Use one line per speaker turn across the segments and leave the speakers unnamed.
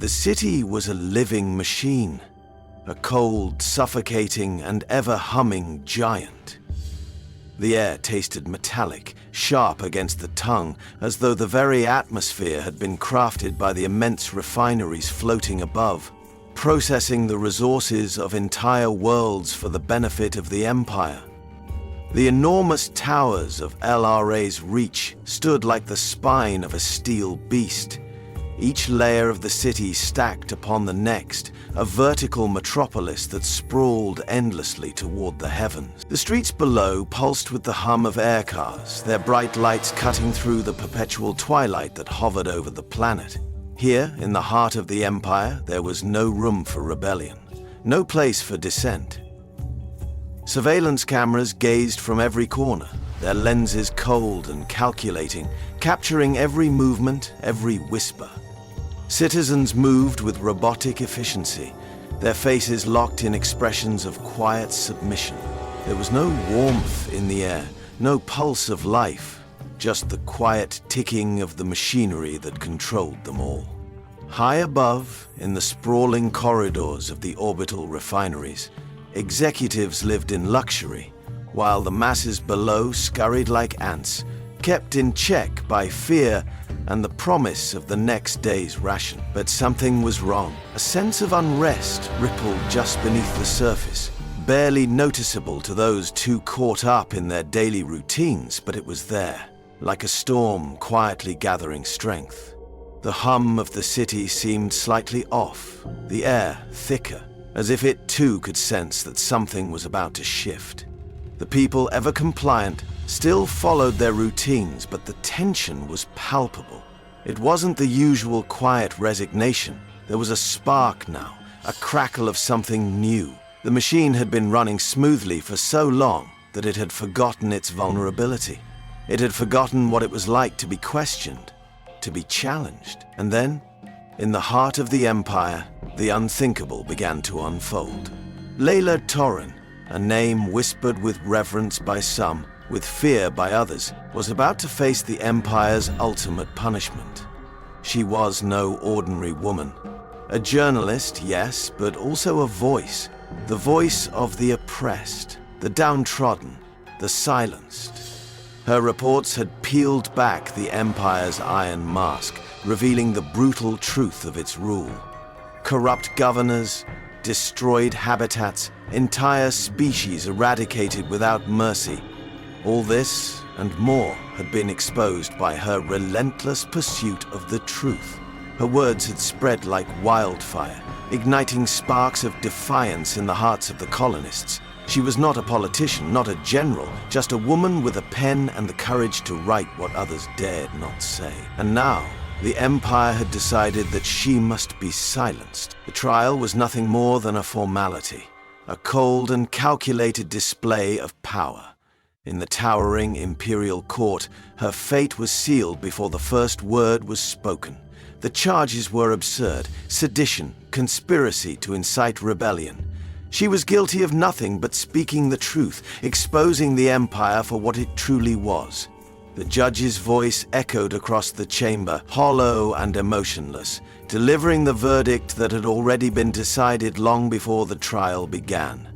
The city was a living machine, a cold, suffocating, and ever-humming giant. The air tasted metallic, sharp against the tongue, as though the very atmosphere had been crafted by the immense refineries floating above, processing the resources of entire worlds for the benefit of the Empire. The enormous towers of LRA's reach stood like the spine of a steel beast, each layer of the city stacked upon the next, a vertical metropolis that sprawled endlessly toward the heavens. The streets below pulsed with the hum of air cars, their bright lights cutting through the perpetual twilight that hovered over the planet. Here, in the heart of the Empire, there was no room for rebellion, no place for dissent. Surveillance cameras gazed from every corner, their lenses cold and calculating, capturing every movement, every whisper. Citizens moved with robotic efficiency, their faces locked in expressions of quiet submission. There was no warmth in the air, no pulse of life, just the quiet ticking of the machinery that controlled them all. High above, in the sprawling corridors of the orbital refineries, executives lived in luxury, while the masses below scurried like ants, kept in check by fear and the promise of the next day's ration. But something was wrong. A sense of unrest rippled just beneath the surface, barely noticeable to those too caught up in their daily routines, but it was there, like a storm quietly gathering strength. The hum of the city seemed slightly off, the air thicker, as if it too could sense that something was about to shift. The people, ever compliant, still followed their routines, but the tension was palpable. It wasn't the usual quiet resignation. There was a spark now, a crackle of something new. The machine had been running smoothly for so long that it had forgotten its vulnerability. It had forgotten what it was like to be questioned, to be challenged. And then, in the heart of the Empire, the unthinkable began to unfold. Leila Torin, a name whispered with reverence by some, with fear by others, was about to face the Empire's ultimate punishment. She was no ordinary woman. A journalist, yes, but also a voice. The voice of the oppressed, the downtrodden, the silenced. Her reports had peeled back the Empire's iron mask, revealing the brutal truth of its rule. Corrupt governors, destroyed habitats, entire species eradicated without mercy. All this and more had been exposed by her relentless pursuit of the truth. Her words had spread like wildfire, igniting sparks of defiance in the hearts of the colonists. She was not a politician, not a general, just a woman with a pen and the courage to write what others dared not say. And now, the Empire had decided that she must be silenced. The trial was nothing more than a formality, a cold and calculated display of power. In the towering imperial court, her fate was sealed before the first word was spoken. The charges were absurd: sedition, conspiracy to incite rebellion. She was guilty of nothing but speaking the truth, exposing the Empire for what it truly was. The judge's voice echoed across the chamber, hollow and emotionless, delivering the verdict that had already been decided long before the trial began.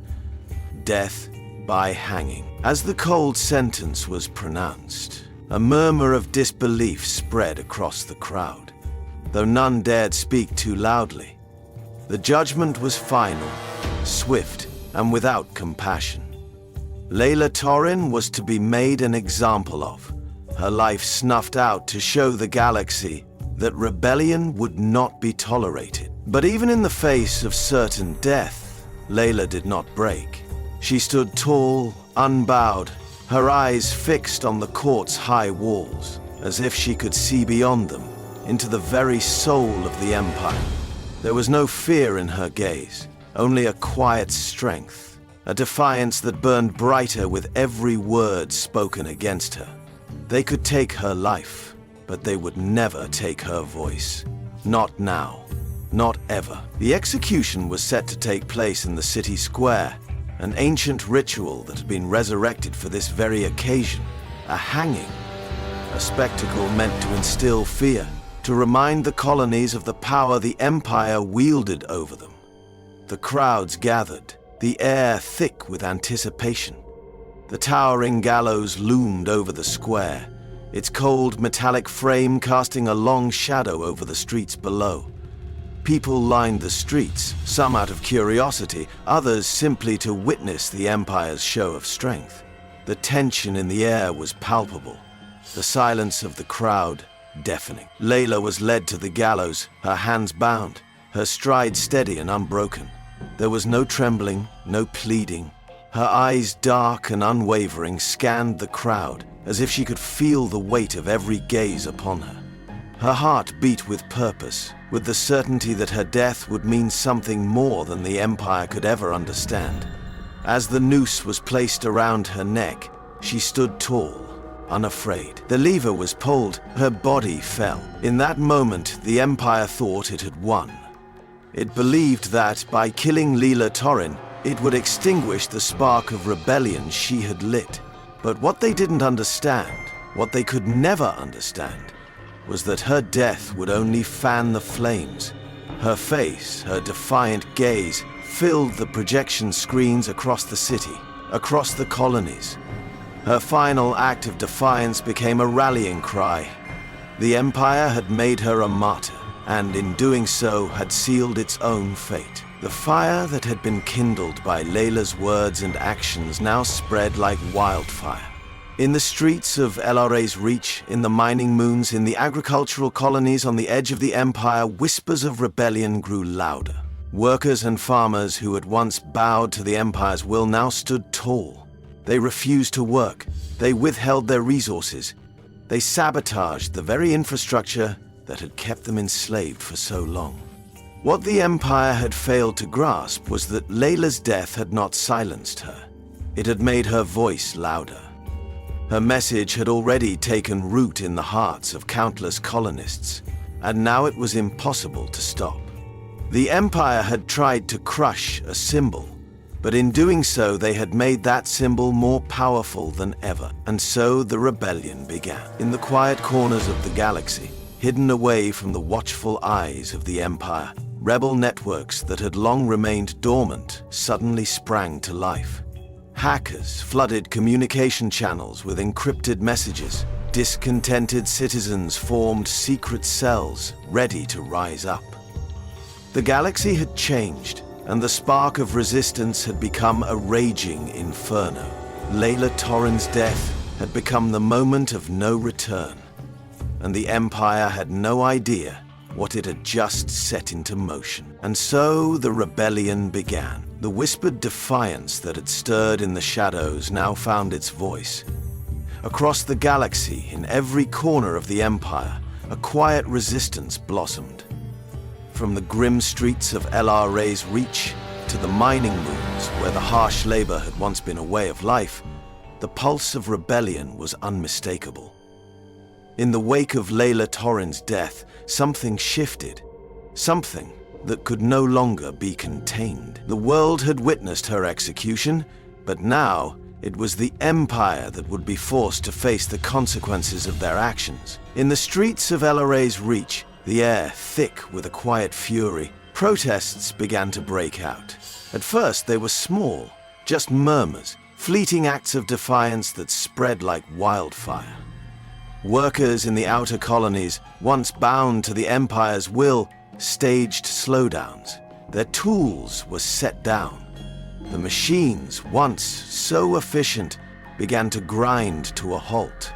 Death by hanging. As the cold sentence was pronounced, a murmur of disbelief spread across the crowd, though none dared speak too loudly. The judgment was final, swift, and without compassion. Leila Torin was to be made an example of, her life snuffed out to show the galaxy that rebellion would not be tolerated. But even in the face of certain death, Leila did not break. She stood tall, unbowed, her eyes fixed on the court's high walls, as if she could see beyond them, into the very soul of the Empire. There was no fear in her gaze, only a quiet strength, a defiance that burned brighter with every word spoken against her. They could take her life, but they would never take her voice. Not now. Not ever. The execution was set to take place in the city square, an ancient ritual that had been resurrected for this very occasion. A hanging. A spectacle meant to instill fear, to remind the colonies of the power the Empire wielded over them. The crowds gathered, the air thick with anticipation. The towering gallows loomed over the square, its cold metallic frame casting a long shadow over the streets below. People lined the streets, some out of curiosity, others simply to witness the Empire's show of strength. The tension in the air was palpable, the silence of the crowd deafening. Leila was led to the gallows, her hands bound, her stride steady and unbroken. There was no trembling, no pleading. Her eyes, dark and unwavering, scanned the crowd, as if she could feel the weight of every gaze upon her. Her heart beat with purpose, with the certainty that her death would mean something more than the Empire could ever understand. As the noose was placed around her neck, she stood tall, unafraid. The lever was pulled, her body fell. In that moment, the Empire thought it had won. It believed that, by killing Leila Torin, it would extinguish the spark of rebellion she had lit. But what they didn't understand, what they could never understand, was that her death would only fan the flames. Her face, her defiant gaze, filled the projection screens across the city, across the colonies. Her final act of defiance became a rallying cry. The Empire had made her a martyr, and in doing so had sealed its own fate. The fire that had been kindled by Leila's words and actions now spread like wildfire. In the streets of LRA's Reach, in the mining moons, in the agricultural colonies on the edge of the Empire, whispers of rebellion grew louder. Workers and farmers who had once bowed to the Empire's will now stood tall. They refused to work. They withheld their resources. They sabotaged the very infrastructure that had kept them enslaved for so long. What the Empire had failed to grasp was that Leila's death had not silenced her. It had made her voice louder. Her message had already taken root in the hearts of countless colonists, and now it was impossible to stop. The Empire had tried to crush a symbol, but in doing so they had made that symbol more powerful than ever, and so the rebellion began. In the quiet corners of the galaxy, hidden away from the watchful eyes of the Empire, rebel networks that had long remained dormant suddenly sprang to life. Hackers flooded communication channels with encrypted messages. Discontented citizens formed secret cells, ready to rise up. The galaxy had changed, and the spark of resistance had become a raging inferno. Leila Torin's death had become the moment of no return, and the Empire had no idea what it had just set into motion. And so the rebellion began. The whispered defiance that had stirred in the shadows now found its voice. Across the galaxy, in every corner of the Empire, a quiet resistance blossomed. From the grim streets of LRA's Reach to the mining moons where the harsh labor had once been a way of life, the pulse of rebellion was unmistakable. In the wake of Leila Torin's death, something shifted, something that could no longer be contained. The world had witnessed her execution, but now it was the Empire that would be forced to face the consequences of their actions. In the streets of LRA's Reach, the air thick with a quiet fury, protests began to break out. At first they were small, just murmurs, fleeting acts of defiance that spread like wildfire. Workers in the outer colonies, once bound to the Empire's will, staged slowdowns. Their tools were set down. The machines, once so efficient, began to grind to a halt.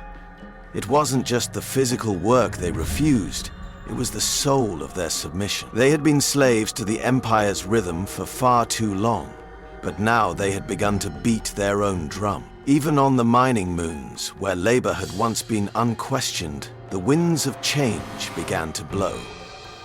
It wasn't just the physical work they refused, it was the soul of their submission. They had been slaves to the Empire's rhythm for far too long, but now they had begun to beat their own drum. Even on the mining moons, where labor had once been unquestioned, the winds of change began to blow.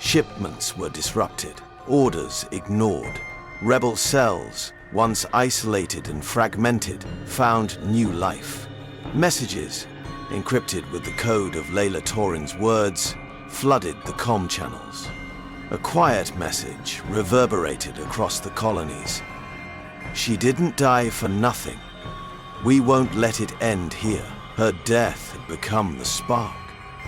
Shipments were disrupted, orders ignored. Rebel cells, once isolated and fragmented, found new life. Messages, encrypted with the code of Leila Torin's words, flooded the comm channels. A quiet message reverberated across the colonies. She didn't die for nothing. We won't let it end here. Her death had become the spark.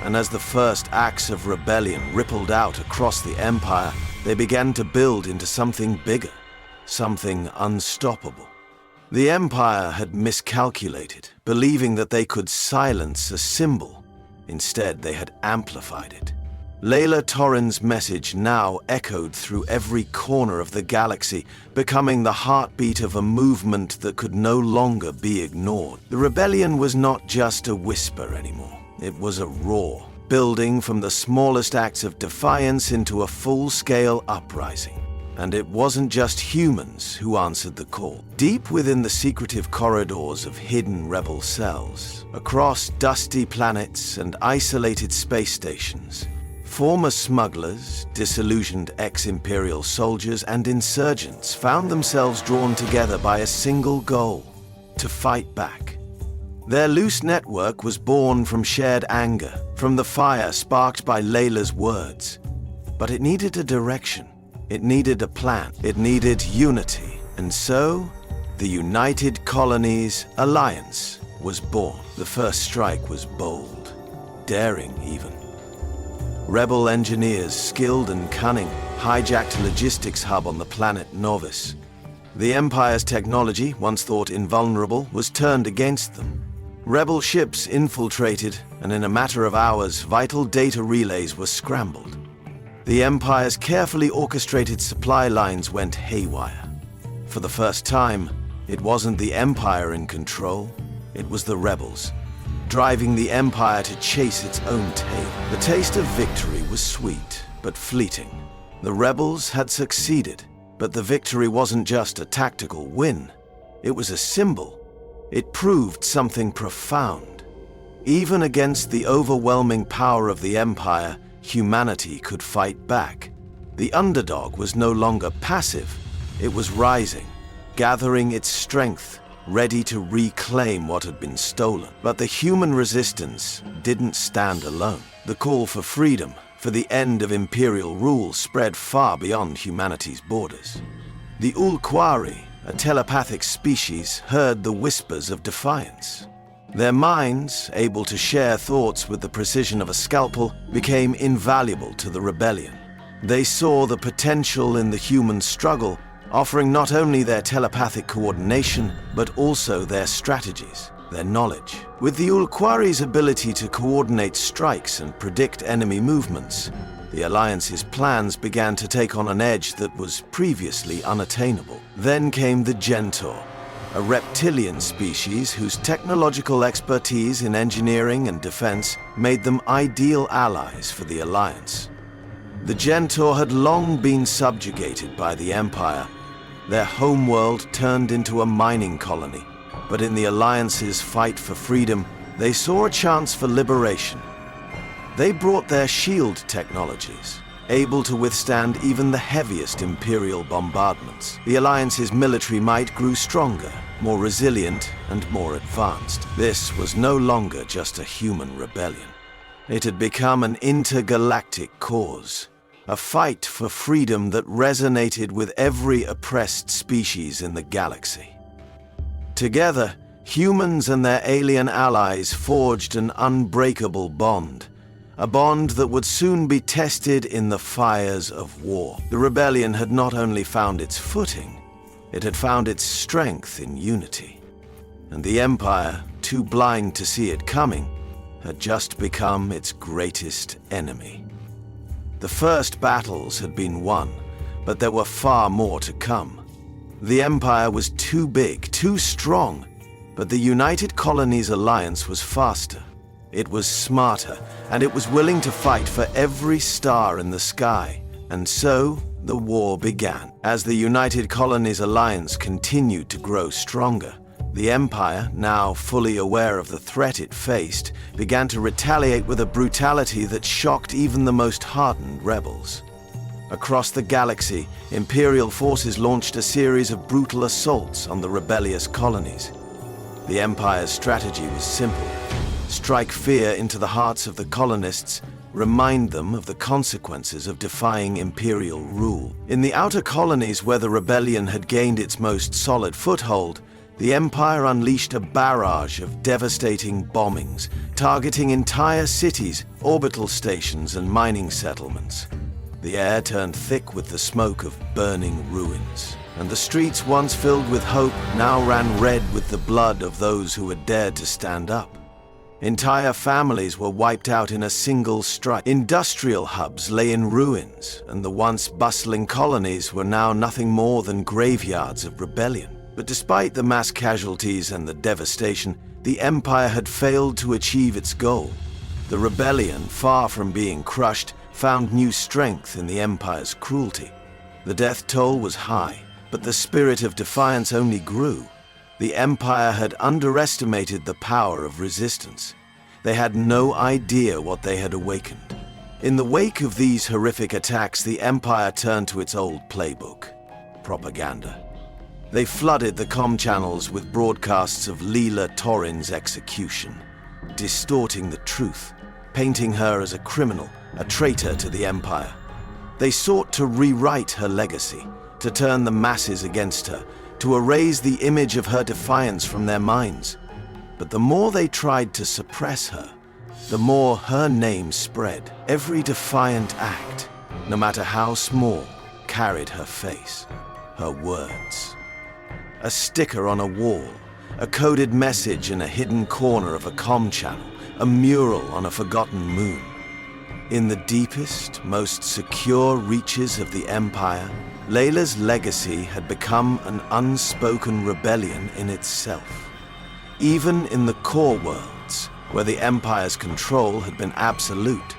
and as the first acts of rebellion rippled out across the Empire, they began to build into something bigger, something unstoppable. The Empire had miscalculated, believing that they could silence a symbol. Instead, they had amplified it. Leila Torin's message now echoed through every corner of the galaxy, becoming the heartbeat of a movement that could no longer be ignored. The rebellion was not just a whisper anymore. It was a roar, building from the smallest acts of defiance into a full-scale uprising. And it wasn't just humans who answered the call. Deep within the secretive corridors of hidden rebel cells, across dusty planets and isolated space stations, former smugglers, disillusioned ex-Imperial soldiers, and insurgents found themselves drawn together by a single goal: to fight back. Their loose network was born from shared anger, from the fire sparked by Leila's words. But it needed a direction. It needed a plan. It needed unity. And so, the United Colonies Alliance was born. The first strike was bold, daring even. Rebel engineers, skilled and cunning, hijacked a logistics hub on the planet Novus. The Empire's technology, once thought invulnerable, was turned against them. Rebel ships infiltrated, and in a matter of hours, vital data relays were scrambled. The Empire's carefully orchestrated supply lines went haywire. For the first time, it wasn't the Empire in control, it was the rebels, driving the Empire to chase its own tail. The taste of victory was sweet, but fleeting. The rebels had succeeded, but the victory wasn't just a tactical win. It was a symbol. It proved something profound. Even against the overwhelming power of the Empire, humanity could fight back. The underdog was no longer passive. It was rising, gathering its strength, ready to reclaim what had been stolen. But the human resistance didn't stand alone. The call for freedom, for the end of imperial rule, spread far beyond humanity's borders. The Ulquari, a telepathic species, heard the whispers of defiance. Their minds, able to share thoughts with the precision of a scalpel, became invaluable to the rebellion. They saw the potential in the human struggle, offering not only their telepathic coordination, but also their strategies, their knowledge. With the Ulquari's ability to coordinate strikes and predict enemy movements, the Alliance's plans began to take on an edge that was previously unattainable. Then came the Gentaur, a reptilian species whose technological expertise in engineering and defense made them ideal allies for the Alliance. The Gentaur had long been subjugated by the Empire, their homeworld turned into a mining colony. But in the Alliance's fight for freedom, they saw a chance for liberation. They brought their shield technologies, able to withstand even the heaviest Imperial bombardments. The Alliance's military might grew stronger, more resilient, and more advanced. This was no longer just a human rebellion. It had become an intergalactic cause, a fight for freedom that resonated with every oppressed species in the galaxy. Together, humans and their alien allies forged an unbreakable bond, a bond that would soon be tested in the fires of war. The rebellion had not only found its footing, it had found its strength in unity. And the Empire, too blind to see it coming, had just become its greatest enemy. The first battles had been won, but there were far more to come. The Empire was too big, too strong, but the United Colonies Alliance was faster. It was smarter, and it was willing to fight for every star in the sky. And so, the war began. As the United Colonies Alliance continued to grow stronger, the Empire, now fully aware of the threat it faced, began to retaliate with a brutality that shocked even the most hardened rebels. Across the galaxy, Imperial forces launched a series of brutal assaults on the rebellious colonies. The Empire's strategy was simple: strike fear into the hearts of the colonists, remind them of the consequences of defying Imperial rule. In the outer colonies where the rebellion had gained its most solid foothold, the Empire unleashed a barrage of devastating bombings, targeting entire cities, orbital stations, and mining settlements. The air turned thick with the smoke of burning ruins, and the streets once filled with hope now ran red with the blood of those who had dared to stand up. Entire families were wiped out in a single strike. Industrial hubs lay in ruins, and the once bustling colonies were now nothing more than graveyards of rebellion. But despite the mass casualties and the devastation, the Empire had failed to achieve its goal. The rebellion, far from being crushed, found new strength in the Empire's cruelty. The death toll was high, but the spirit of defiance only grew. The Empire had underestimated the power of resistance. They had no idea what they had awakened. In the wake of these horrific attacks, the Empire turned to its old playbook: propaganda. They flooded the comm channels with broadcasts of Leila Torin's execution, distorting the truth, painting her as a criminal, a traitor to the Empire. They sought to rewrite her legacy, to turn the masses against her, to erase the image of her defiance from their minds. But the more they tried to suppress her, the more her name spread. Every defiant act, no matter how small, carried her face, her words. A sticker on a wall, a coded message in a hidden corner of a comm channel, a mural on a forgotten moon. In the deepest, most secure reaches of the Empire, Leila's legacy had become an unspoken rebellion in itself. Even in the core worlds, where the Empire's control had been absolute,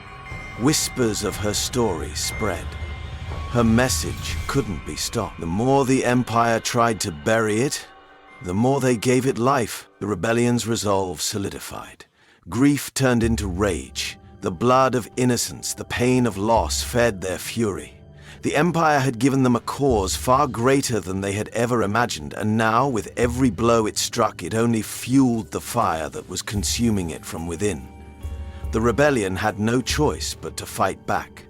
whispers of her story spread. Her message couldn't be stopped. The more the Empire tried to bury it, the more they gave it life. The rebellion's resolve solidified. Grief turned into rage. The blood of innocence, the pain of loss fed their fury. The Empire had given them a cause far greater than they had ever imagined, and now, with every blow it struck, it only fueled the fire that was consuming it from within. The rebellion had no choice but to fight back.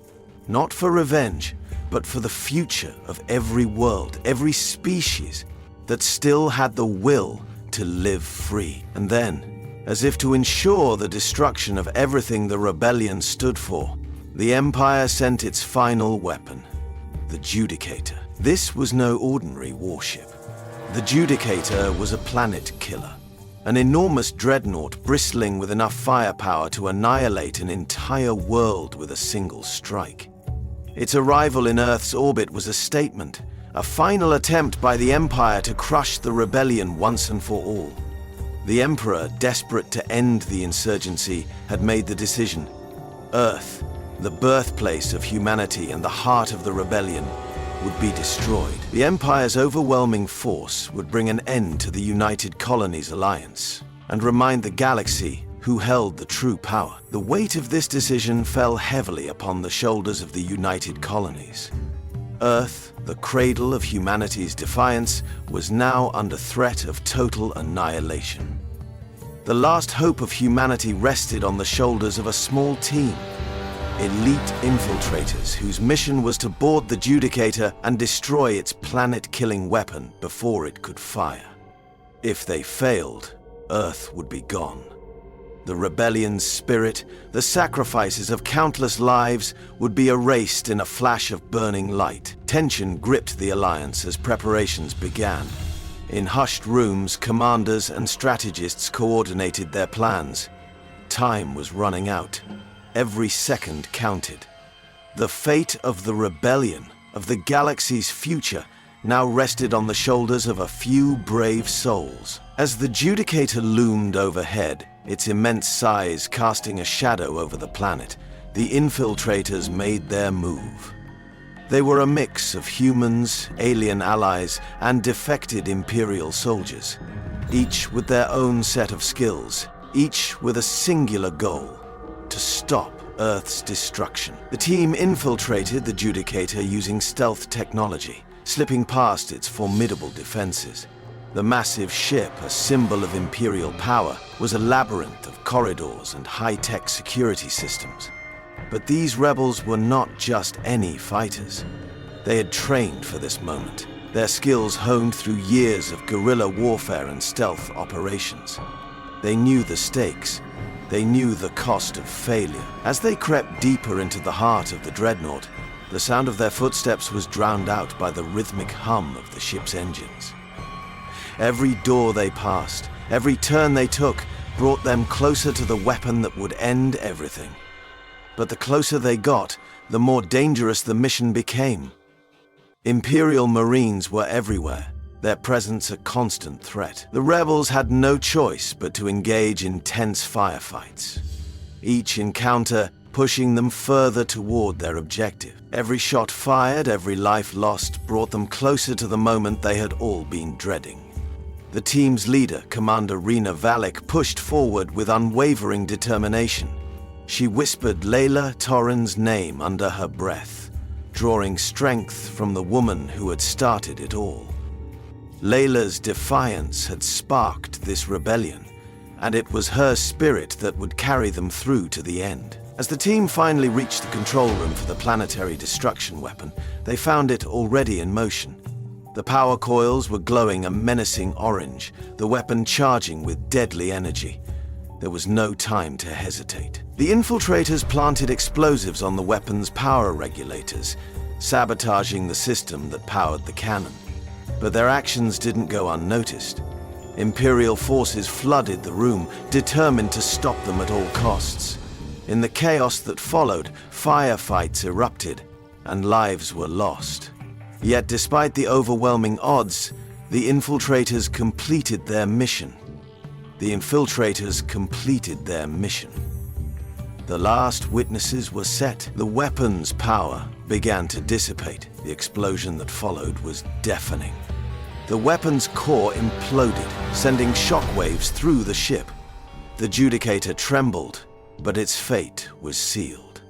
Not for revenge, but for the future of every world, every species that still had the will to live free. And then, as if to ensure the destruction of everything the rebellion stood for, the Empire sent its final weapon, the Judicator. This was no ordinary warship. The Judicator was a planet killer, an enormous dreadnought bristling with enough firepower to annihilate an entire world with a single strike. Its arrival in Earth's orbit was a statement, a final attempt by the Empire to crush the rebellion once and for all. The Emperor, desperate to end the insurgency, had made the decision. Earth, the birthplace of humanity and the heart of the rebellion, would be destroyed. The Empire's overwhelming force would bring an end to the United Colonies alliance and remind the galaxy who held the true power. The weight of this decision fell heavily upon the shoulders of the United Colonies. Earth, the cradle of humanity's defiance, was now under threat of total annihilation. The last hope of humanity rested on the shoulders of a small team, elite infiltrators whose mission was to board the Judicator and destroy its planet-killing weapon before it could fire. If they failed, Earth would be gone. The rebellion's spirit, the sacrifices of countless lives, would be erased in a flash of burning light. Tension gripped the Alliance as preparations began. In hushed rooms, commanders and strategists coordinated their plans. Time was running out. Every second counted. The fate of the rebellion, of the galaxy's future, now rested on the shoulders of a few brave souls. As the Judicator loomed overhead, its immense size casting a shadow over the planet, the infiltrators made their move. They were a mix of humans, alien allies, and defected Imperial soldiers, each with their own set of skills, each with a singular goal: to stop Earth's destruction. The team infiltrated the Judicator using stealth technology, slipping past its formidable defenses. The massive ship, a symbol of Imperial power, was a labyrinth of corridors and high-tech security systems. But these rebels were not just any fighters. They had trained for this moment. their skills honed through years of guerrilla warfare and stealth operations. They knew the stakes. They knew the cost of failure. As they crept deeper into the heart of the dreadnought, the sound of their footsteps was drowned out by the rhythmic hum of the ship's engines. Every door they passed, every turn they took, brought them closer to the weapon that would end everything. But the closer they got, the more dangerous the mission became. Imperial Marines were everywhere, their presence a constant threat. The rebels had no choice but to engage in tense firefights, each encounter pushing them further toward their objective. Every shot fired, every life lost, brought them closer to the moment they had all been dreading. The team's leader, Commander Rena Valek, pushed forward with unwavering determination. She whispered Leila Torin's name under her breath, drawing strength from the woman who had started it all. Leila's defiance had sparked this rebellion, and it was her spirit that would carry them through to the end. As the team finally reached the control room for the planetary destruction weapon, they found it already in motion. The power coils were glowing a menacing orange, the weapon charging with deadly energy. There was no time to hesitate. The infiltrators planted explosives on the weapon's power regulators, sabotaging the system that powered the cannon. But their actions didn't go unnoticed. Imperial forces flooded the room, determined to stop them at all costs. In the chaos that followed, firefights erupted, and lives were lost. Yet despite the overwhelming odds, the infiltrators completed their mission. The infiltrators completed their mission. The last witnesses were set. The weapon's power began to dissipate. The explosion that followed was deafening. The weapon's core imploded, sending shockwaves through the ship. The Judicator trembled, but its fate was sealed.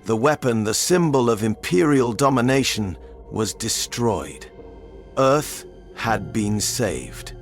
The weapon, the symbol of Imperial domination, was destroyed. Earth had been saved,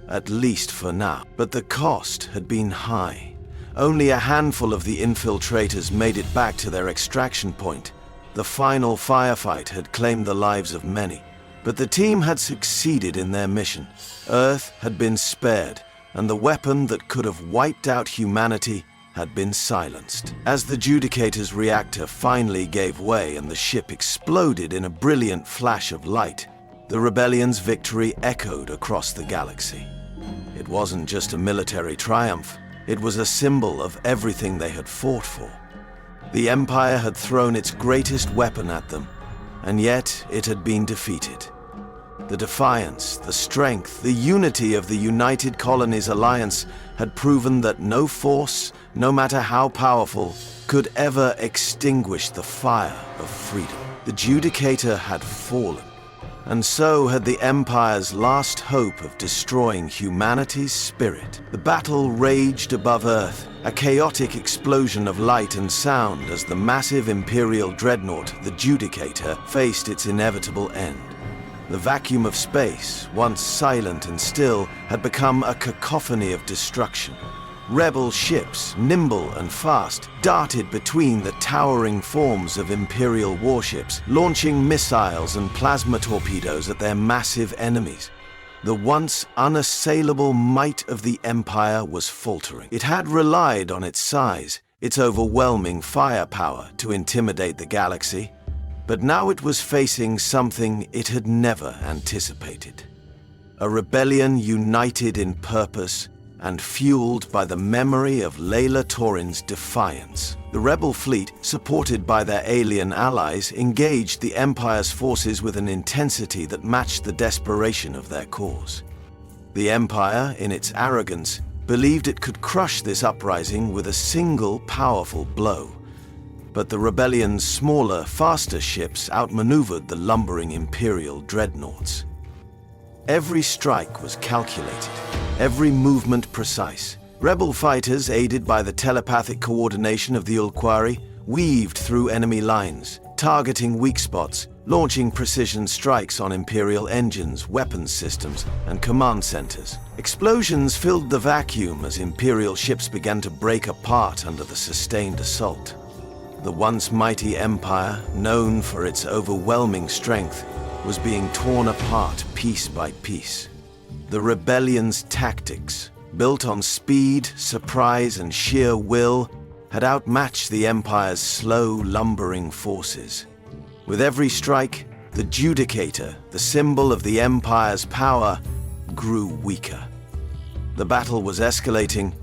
at least for now. But the cost had been high. Only a handful of the infiltrators made it back to their extraction point. The final firefight had claimed the lives of many, but the team had succeeded in their mission. Earth had been spared, and the weapon that could have wiped out humanity had been silenced. As the Judicator's reactor finally gave way and the ship exploded in a brilliant flash of light, the rebellion's victory echoed across the galaxy. It wasn't just a military triumph, it was a symbol of everything they had fought for. The Empire had thrown its greatest weapon at them, and yet it had been defeated. The defiance, the strength, the unity of the United Colonies Alliance had proven that no force, no matter how powerful, could ever extinguish the fire of freedom. The Judicator had fallen, and so had the Empire's last hope of destroying humanity's spirit. The battle raged above Earth, a chaotic explosion of light and sound as the massive Imperial dreadnought, the Judicator, faced its inevitable end. The vacuum of space, once silent and still, had become a cacophony of destruction. Rebel ships, nimble and fast, darted between the towering forms of Imperial warships, launching missiles and plasma torpedoes at their massive enemies. The once unassailable might of the Empire was faltering. It had relied on its size, its overwhelming firepower, to intimidate the galaxy, but now it was facing something it had never anticipated. A rebellion united in purpose and fueled by the memory of Leila Torin's defiance. The rebel fleet, supported by their alien allies, engaged the Empire's forces with an intensity that matched the desperation of their cause. The Empire, in its arrogance, believed it could crush this uprising with a single powerful blow. But the rebellion's smaller, faster ships outmaneuvered the lumbering Imperial dreadnoughts. Every strike was calculated, every movement precise. Rebel fighters, aided by the telepathic coordination of the Ulquari, weaved through enemy lines, targeting weak spots, launching precision strikes on Imperial engines, weapons systems, and command centers. Explosions filled the vacuum as Imperial ships began to break apart under the sustained assault. The once mighty Empire, known for its overwhelming strength, was being torn apart piece by piece. The rebellion's tactics, built on speed, surprise, and sheer will, had outmatched the Empire's slow, lumbering forces. With every strike, the Judicator, the symbol of the Empire's power, grew weaker. The battle was escalating,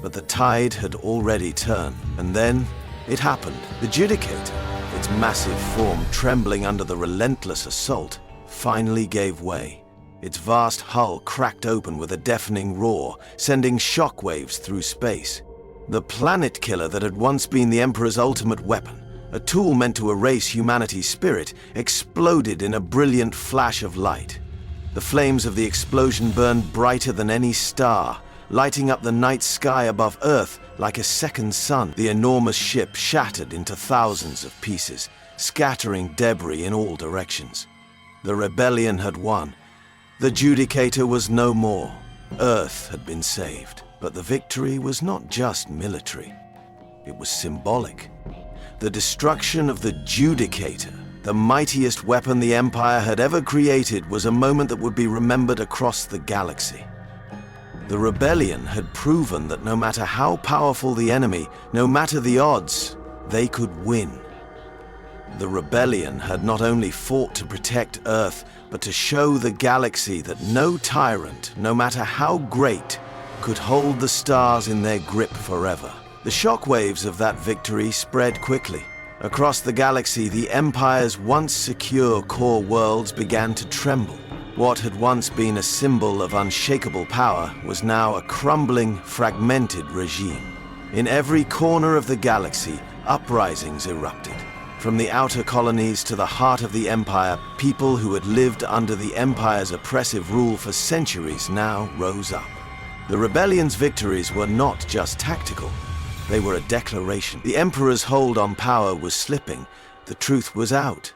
but the tide had already turned. And then, it happened. The Judicator, its massive form trembling under the relentless assault, finally gave way. Its vast hull cracked open with a deafening roar, sending shockwaves through space. The planet killer that had once been the Emperor's ultimate weapon, a tool meant to erase humanity's spirit, exploded in a brilliant flash of light. The flames of the explosion burned brighter than any star, lighting up the night sky above Earth like a second sun. The enormous ship shattered into thousands of pieces, scattering debris in all directions. The rebellion had won. The Judicator was no more. Earth had been saved. But the victory was not just military. It was symbolic. The destruction of the Judicator, the mightiest weapon the Empire had ever created, was a moment that would be remembered across the galaxy. The rebellion had proven that no matter how powerful the enemy, no matter the odds, they could win. The rebellion had not only fought to protect Earth, but to show the galaxy that no tyrant, no matter how great, could hold the stars in their grip forever. The shockwaves of that victory spread quickly. Across the galaxy, the Empire's once secure core worlds began to tremble. What had once been a symbol of unshakable power was now a crumbling, fragmented regime. In every corner of the galaxy, uprisings erupted. From the outer colonies to the heart of the Empire, people who had lived under the Empire's oppressive rule for centuries now rose up. The rebellion's victories were not just tactical. They were a declaration. The Emperor's hold on power was slipping. The truth was out.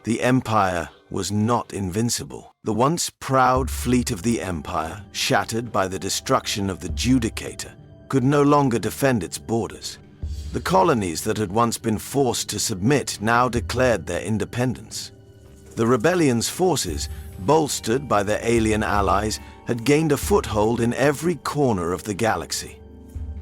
The Empire was not invincible. The once proud fleet of the Empire, shattered by the destruction of the Judicator, could no longer defend its borders. The colonies that had once been forced to submit now declared their independence. The rebellion's forces, bolstered by their alien allies, had gained a foothold in every corner of the galaxy.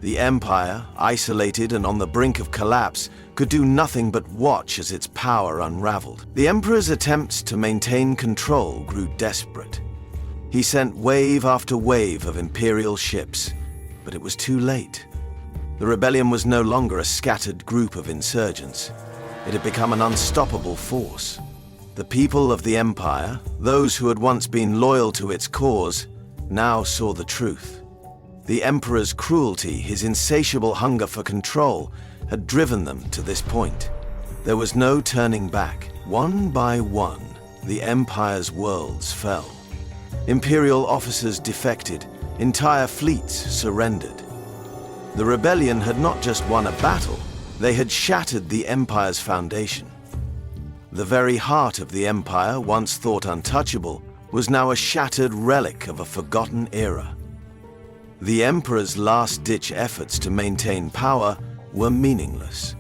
The Empire, isolated and on the brink of collapse, could do nothing but watch as its power unraveled. The Emperor's attempts to maintain control grew desperate. He sent wave after wave of Imperial ships, but it was too late. The rebellion was no longer a scattered group of insurgents. It had become an unstoppable force. The people of the Empire, those who had once been loyal to its cause, now saw the truth. The Emperor's cruelty, his insatiable hunger for control, had driven them to this point. There was no turning back. One by one, the Empire's worlds fell. Imperial officers defected, entire fleets surrendered. The rebellion had not just won a battle, they had shattered the Empire's foundation. The very heart of the Empire, once thought untouchable, was now a shattered relic of a forgotten era. The Emperor's last-ditch efforts to maintain power were meaningless.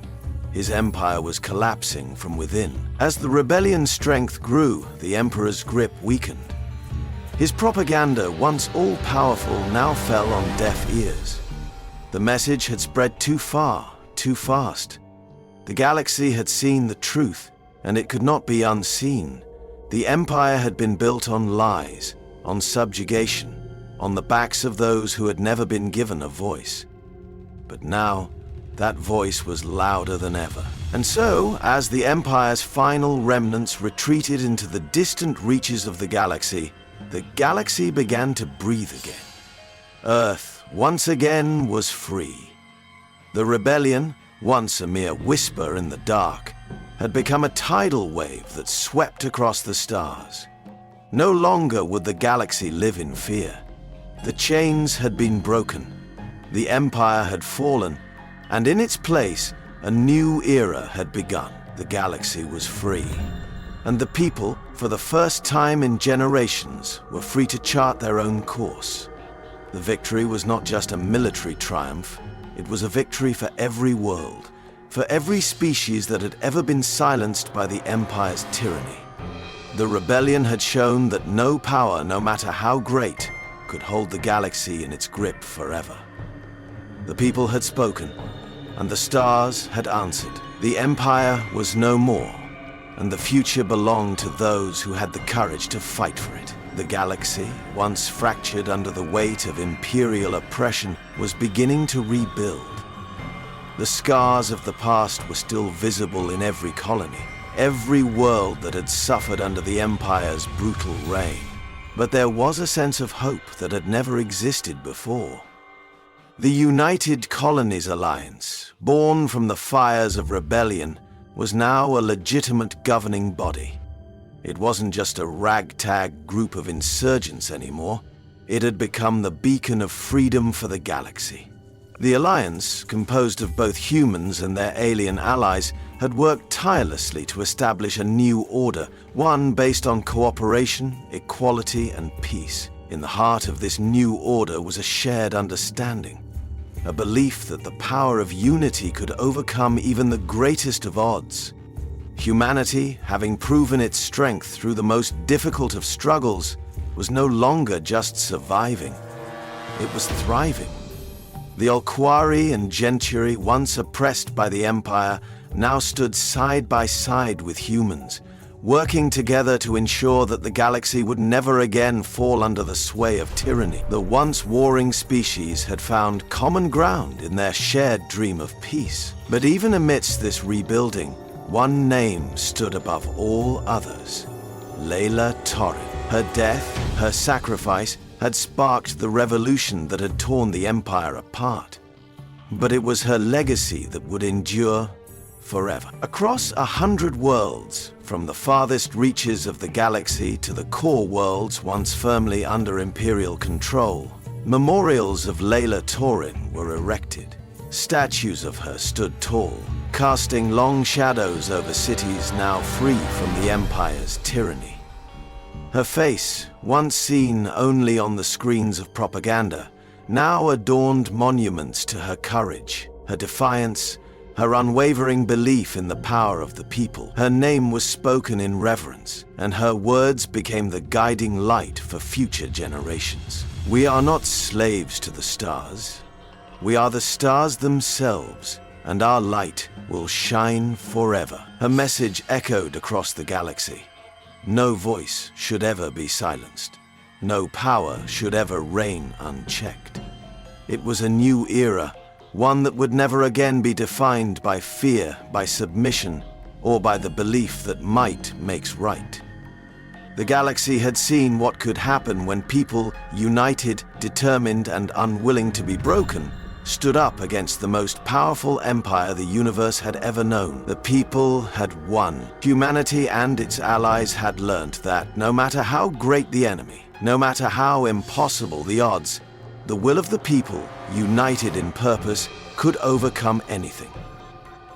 His empire was collapsing from within. As the rebellion's strength grew, the Emperor's grip weakened. His propaganda, once all-powerful, now fell on deaf ears. The message had spread too far, too fast. The galaxy had seen the truth, and it could not be unseen. The Empire had been built on lies, on subjugation, on the backs of those who had never been given a voice. But now, that voice was louder than ever. And so, as the Empire's final remnants retreated into the distant reaches of the galaxy began to breathe again. Earth, once again, was free. The rebellion, once a mere whisper in the dark, had become a tidal wave that swept across the stars. No longer would the galaxy live in fear. The chains had been broken, the Empire had fallen, and in its place, a new era had begun. The galaxy was free, and the people, for the first time in generations, were free to chart their own course. The victory was not just a military triumph, it was a victory for every world, for every species that had ever been silenced by the Empire's tyranny. The rebellion had shown that no power, no matter how great, could hold the galaxy in its grip forever. The people had spoken, and the stars had answered. The Empire was no more, and the future belonged to those who had the courage to fight for it. The galaxy, once fractured under the weight of imperial oppression, was beginning to rebuild. The scars of the past were still visible in every colony, every world that had suffered under the Empire's brutal reign. But there was a sense of hope that had never existed before. The United Colonies Alliance, born from the fires of rebellion, was now a legitimate governing body. It wasn't just a ragtag group of insurgents anymore. It had become the beacon of freedom for the galaxy. The Alliance, composed of both humans and their alien allies, had worked tirelessly to establish a new order, one based on cooperation, equality, and peace. In the heart of this new order was a shared understanding, a belief that the power of unity could overcome even the greatest of odds. Humanity, having proven its strength through the most difficult of struggles, was no longer just surviving. It was thriving. The Alquari and Gentry, once oppressed by the Empire, now stood side by side with humans, working together to ensure that the galaxy would never again fall under the sway of tyranny. The once warring species had found common ground in their shared dream of peace. But even amidst this rebuilding, one name stood above all others: Leila Torin. Her death, her sacrifice, had sparked the revolution that had torn the Empire apart. But it was her legacy that would endure forever. Across 100 worlds, from the farthest reaches of the galaxy to the core worlds once firmly under Imperial control, memorials of Leila Torin were erected. Statues of her stood tall, casting long shadows over cities now free from the Empire's tyranny. Her face, once seen only on the screens of propaganda, now adorned monuments to her courage, her defiance, her unwavering belief in the power of the people. Her name was spoken in reverence, and her words became the guiding light for future generations. We are not slaves to the stars. We are the stars themselves, and our light will shine forever. Her message echoed across the galaxy. No voice should ever be silenced. No power should ever reign unchecked. It was a new era, one that would never again be defined by fear, by submission, or by the belief that might makes right. The galaxy had seen what could happen when people, united, determined, and unwilling to be broken, stood up against the most powerful empire the universe had ever known. The people had won. Humanity and its allies had learned that no matter how great the enemy, no matter how impossible the odds, the will of the people, united in purpose, could overcome anything.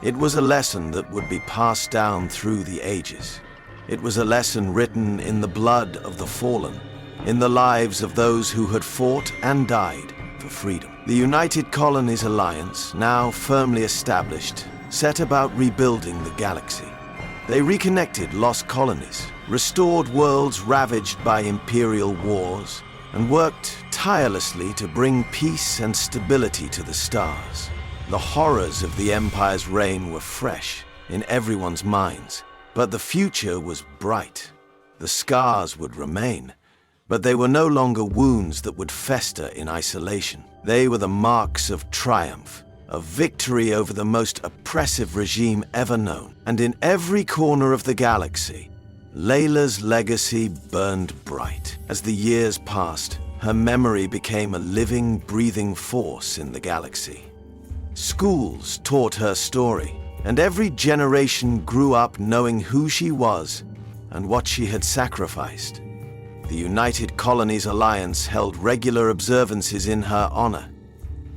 It was a lesson that would be passed down through the ages. It was a lesson written in the blood of the fallen, in the lives of those who had fought and died for freedom. The United Colonies Alliance, now firmly established, set about rebuilding the galaxy. They reconnected lost colonies, restored worlds ravaged by imperial wars, and worked tirelessly to bring peace and stability to the stars. The horrors of the Empire's reign were fresh in everyone's minds, but the future was bright. The scars would remain, but they were no longer wounds that would fester in isolation. They were the marks of triumph, of victory over the most oppressive regime ever known. And in every corner of the galaxy, Leila's legacy burned bright. As the years passed, her memory became a living, breathing force in the galaxy. Schools taught her story, and every generation grew up knowing who she was and what she had sacrificed. The United Colonies Alliance held regular observances in her honor,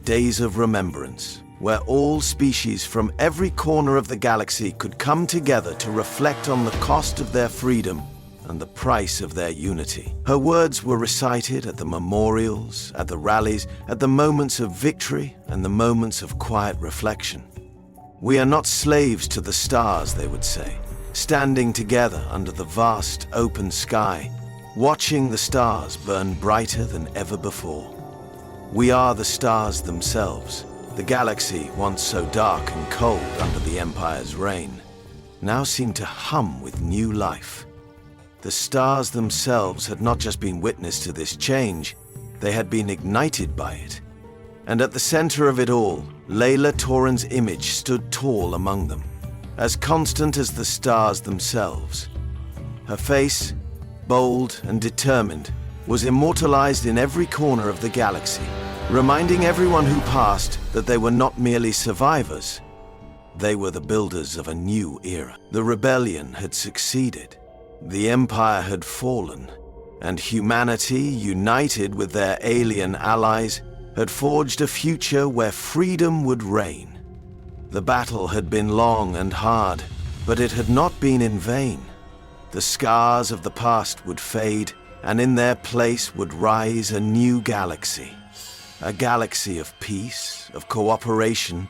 days of remembrance, where all species from every corner of the galaxy could come together to reflect on the cost of their freedom and the price of their unity. Her words were recited at the memorials, at the rallies, at the moments of victory and the moments of quiet reflection. "We are not slaves to the stars," they would say. standing together under the vast open sky, watching the stars burn brighter than ever before. We are the stars themselves. The galaxy, once so dark and cold under the Empire's reign, now seemed to hum with new life. The stars themselves had not just been witness to this change, they had been ignited by it. And at the center of it all, Leila Torin's image stood tall among them, as constant as the stars themselves. Her face, bold and determined, was immortalized in every corner of the galaxy, reminding everyone who passed that they were not merely survivors. They were the builders of a new era. The rebellion had succeeded. The Empire had fallen, and humanity, united with their alien allies, had forged a future where freedom would reign. The battle had been long and hard, but it had not been in vain. The scars of the past would fade, and in their place would rise a new galaxy. A galaxy of peace, of cooperation,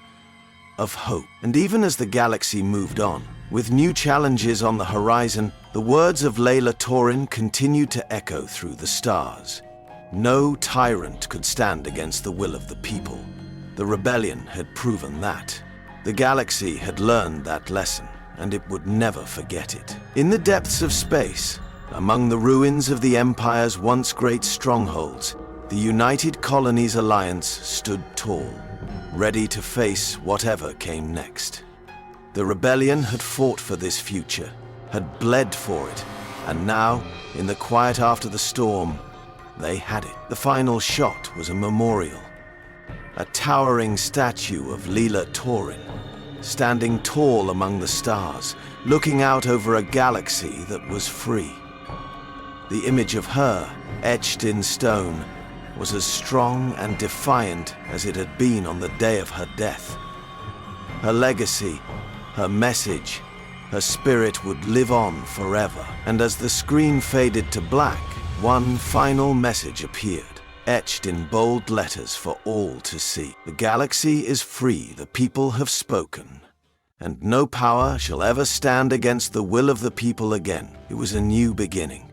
of hope. And even as the galaxy moved on, with new challenges on the horizon, the words of Leila Torin continued to echo through the stars. No tyrant could stand against the will of the people. The rebellion had proven that. The galaxy had learned that lesson, and it would never forget it. In the depths of space, among the ruins of the Empire's once great strongholds, the United Colonies Alliance stood tall, ready to face whatever came next. The rebellion had fought for this future, had bled for it, and now, in the quiet after the storm, they had it. The final shot was a memorial. A towering statue of Leila Torin, standing tall among the stars, looking out over a galaxy that was free. The image of her, etched in stone, was as strong and defiant as it had been on the day of her death. Her legacy, her message, her spirit would live on forever. And as the screen faded to black, one final message appeared, etched in bold letters for all to see. The galaxy is free, the people have spoken, and no power shall ever stand against the will of the people again. It was a new beginning,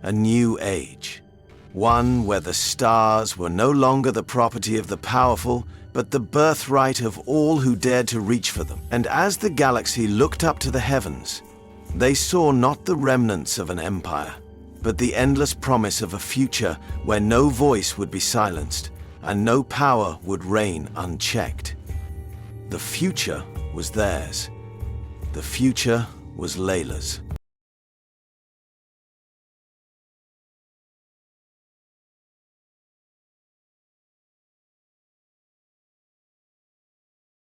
a new age, one where the stars were no longer the property of the powerful, but the birthright of all who dared to reach for them. And as the galaxy looked up to the heavens, they saw not the remnants of an empire, but the endless promise of a future where no voice would be silenced and no power would reign unchecked. The future was theirs. The future was Leila's.